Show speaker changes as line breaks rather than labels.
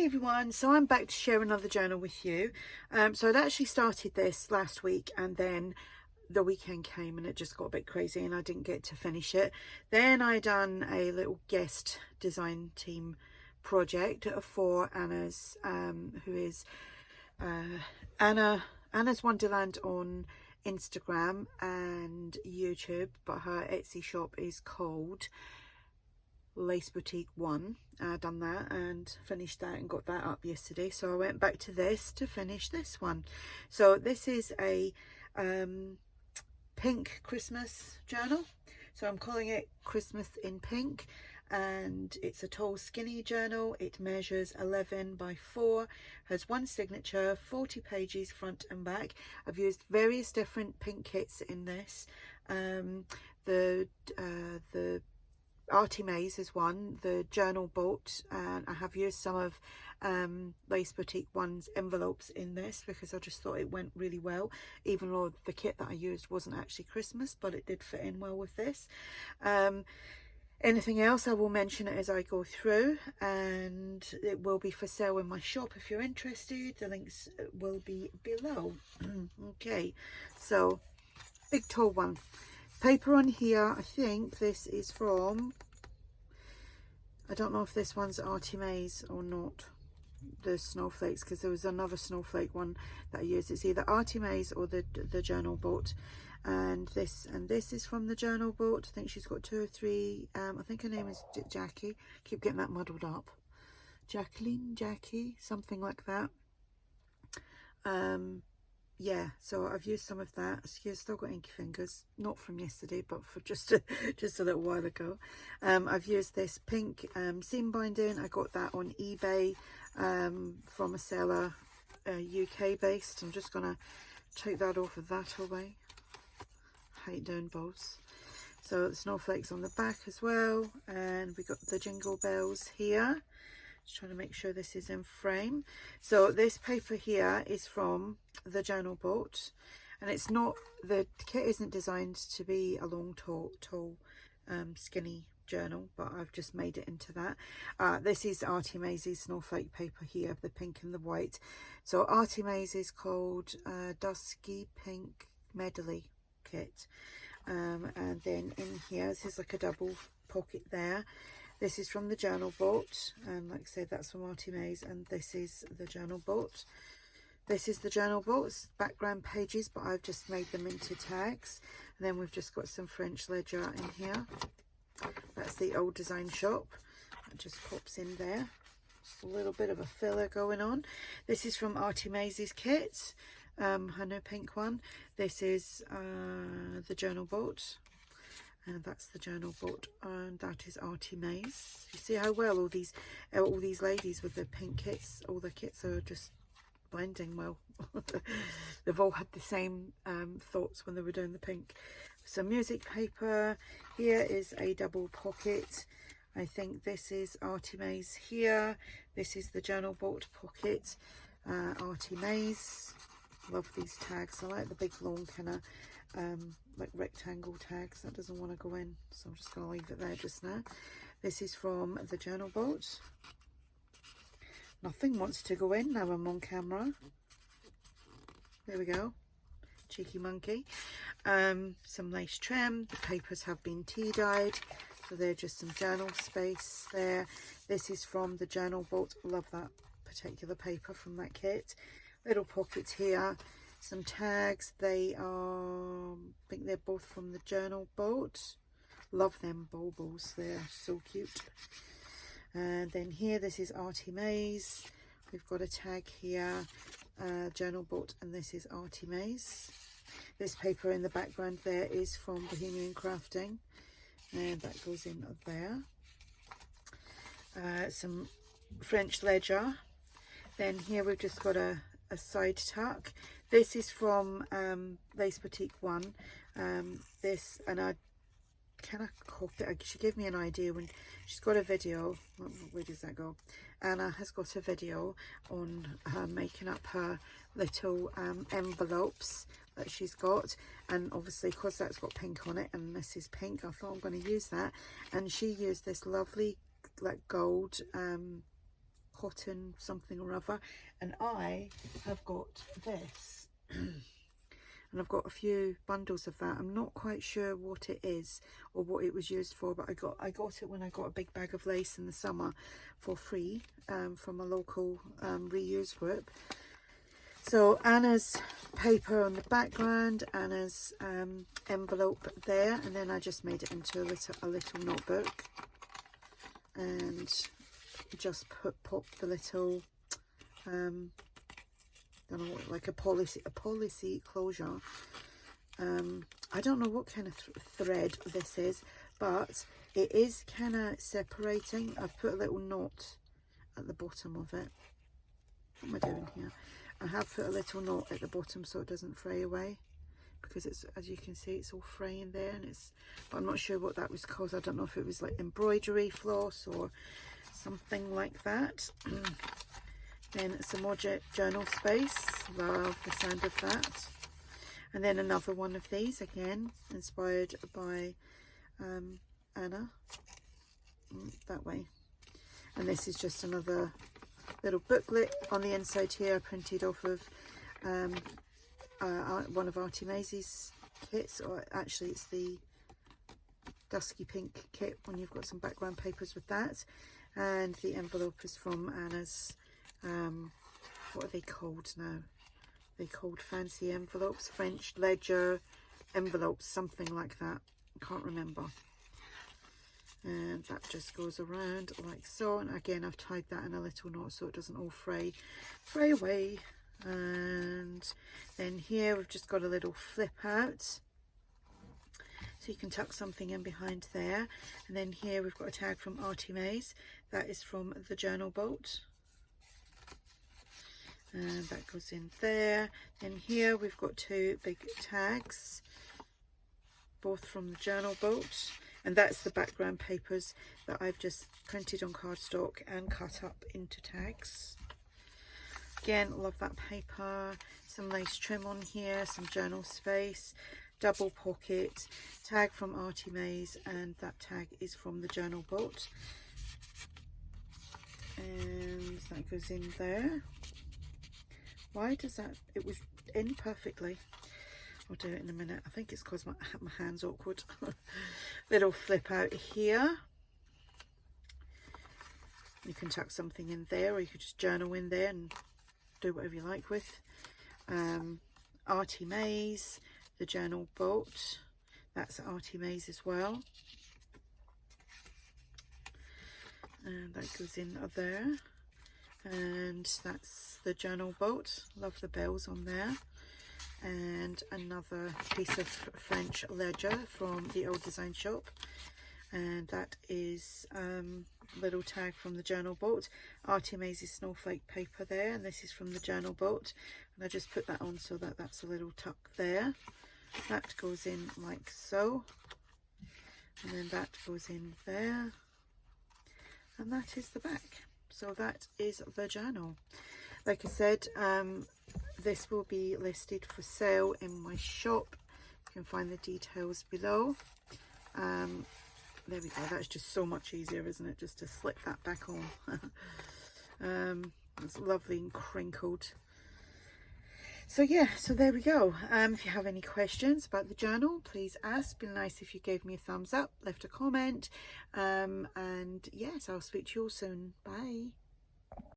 Hi everyone, so I'm back to share another journal with you. So I'd actually started this last week and then the weekend came and it just got a bit crazy and I didn't get to finish it. Then I done a little guest design team project for Anna's, who is Anna's Wonderland on Instagram and YouTube, but her Etsy shop is called Lace Boutique 1. Done that and finished that and got that up yesterday, so I went back to this to finish this one. So this is a pink Christmas journal, so I'm calling it Christmas in Pink, and it's a tall skinny journal. It measures 11 by 4, has one signature, 40 pages front and back. I've used various different pink kits in this. The ARTYmaze is one, the journal bolt, and I have used some of Lace Boutique 1's envelopes in this because I just thought it went really well, even though the kit that I used wasn't actually Christmas, but it did fit in well with this. Anything else I will mention it as I go through, and it will be for sale in my shop if you're interested. The links will be below. Okay, so big tall one. Paper on here, I think this is from, I don't know if this one's ARTYmaze or not, the snowflakes, because there was another snowflake one that I used. It's either ARTYmaze or the journal bolt, and this is from the journal bolt. I think she's got 2 or 3. I think her name is Jackie. Keep getting that muddled up. Jacqueline, Jackie, something like that. Yeah, so I've used some of that. Still got inky fingers, not from yesterday, but for just a little while ago. I've used this pink seam binding. I got that on eBay from a seller, UK based. I'm just gonna take that off of that away. Hate doing bows. So the snowflakes on the back as well, and we got the jingle bells here. Just trying to make sure this is in frame. So this paper here is from the journal bolt, and it's not, the kit isn't designed to be a long tall skinny journal, but I've just made it into that. This is ARTYmaze's snowflake paper here, the pink and the white. So ARTYmaze is called Dusky Pink Medley kit, and then in here, this is like a double pocket there. This is from the journal bolt, and like I said, that's from ARTYmaze, and this is the journal bolt. This is the journal bolt's background pages, but I've just made them into tags. And then we've just got some French ledger in here. That's the old design shop. That just pops in there. Just a little bit of a filler going on. This is from ARTYmaze's kit, her new pink one. This is the journal bolt. And that's the journal bolt, and that is ARTYmaze. You see how well all these ladies with the pink kits, all the kits are just blending well. They've all had the same thoughts when they were doing the pink. Some music paper. Here is a double pocket. I think this is ARTYmaze here. This is the journal bolt pocket. ARTYmaze. Love these tags. I like the big long kind of like rectangle tags. That doesn't want to go in, so I'm just going to leave it there just now. This is from the journal bolt. Nothing wants to go in. Now I'm on camera. There we go. Cheeky monkey. Some lace trim. The papers have been tea dyed, so they're just some journal space there. This is from the journal bolt. Love that particular paper from that kit. Little pockets here. Some tags. They are, I think they're both from the journal bolt. Love them baubles. They're so cute. And then here, this is ARTYmaze. We've got a tag here, journal bolt, and this is ARTYmaze. This paper in the background there is from Bohemian Crafting, and that goes in there. Some French ledger. Then here we've just got a side tuck. This is from Lace Boutique 1. This, and I kind of copy it. She gave me an idea when she's got a video. Where does that go? Anna has got a video on her making up her little envelopes that she's got, and obviously because that's got pink on it and this is pink, I thought I'm going to use that. And she used this lovely like gold cotton something or other, and I have got this. And I've got a few bundles of that. I'm not quite sure what it is or what it was used for, but I got it when I got a big bag of lace in the summer for free from a local reuse group. So Anna's paper on the background, Anna's envelope there, and then I just made it into a little notebook and just pop the little don't know what, like a policy closure. I don't know what kind of thread this is, but it is kind of separating. I've put a little knot at the bottom of it. What am I doing here? I have put a little knot at the bottom so it doesn't fray away, because it's, as you can see, it's all fraying there, and but I'm not sure what that was caused. I don't know if it was like embroidery floss or something like that. Then some more journal space. Love the sound of that. And then another one of these, again inspired by Anna, that way. And this is just another little booklet. On the inside here I printed off of one of ARTYmaze's kits, or actually it's the dusky pink kit when you've got some background papers with that. And the envelope is from Anna's what are they called now? They're called fancy envelopes, French ledger envelopes, something like that. I can't remember. And that just goes around like so. And again, I've tied that in a little knot so it doesn't all fray away. And then here we've just got a little flip out, so you can tuck something in behind there. And then here we've got a tag from ARTYmaze. That is from the journal bolt. And that goes in there. Then here we've got two big tags, both from the journal bolt, and that's the background papers that I've just printed on cardstock and cut up into tags. Again, love that paper. Some lace trim on here, some journal space, double pocket, tag from ARTYmaze, and that tag is from the journal bolt. And that goes in there. Why does that? It was in perfectly. I'll do it in a minute. I think it's because my hand's awkward. Little flip out here. You can tuck something in there, or you could just journal in there and do whatever you like with. ARTYmaze, the journal bolt. That's ARTYmaze as well. And that goes in there. And that's the journal bolt. Love the bells on there. And another piece of French ledger from the old design shop, and that is little tag from the journal bolt. ARTYmaze's snowflake paper there, and this is from the journal bolt, and I just put that on so that that's a little tuck there. That goes in like so, and then that goes in there, and that is the back. So that is the journal. Like I said, this will be listed for sale in my shop. You can find the details below. There we go. That's just so much easier, isn't it? Just to slip that back on. It's lovely and crinkled. So yeah, so there we go. If you have any questions about the journal, please ask. It'd be nice if you gave me a thumbs up, left a comment. And yes, I'll speak to you all soon. Bye.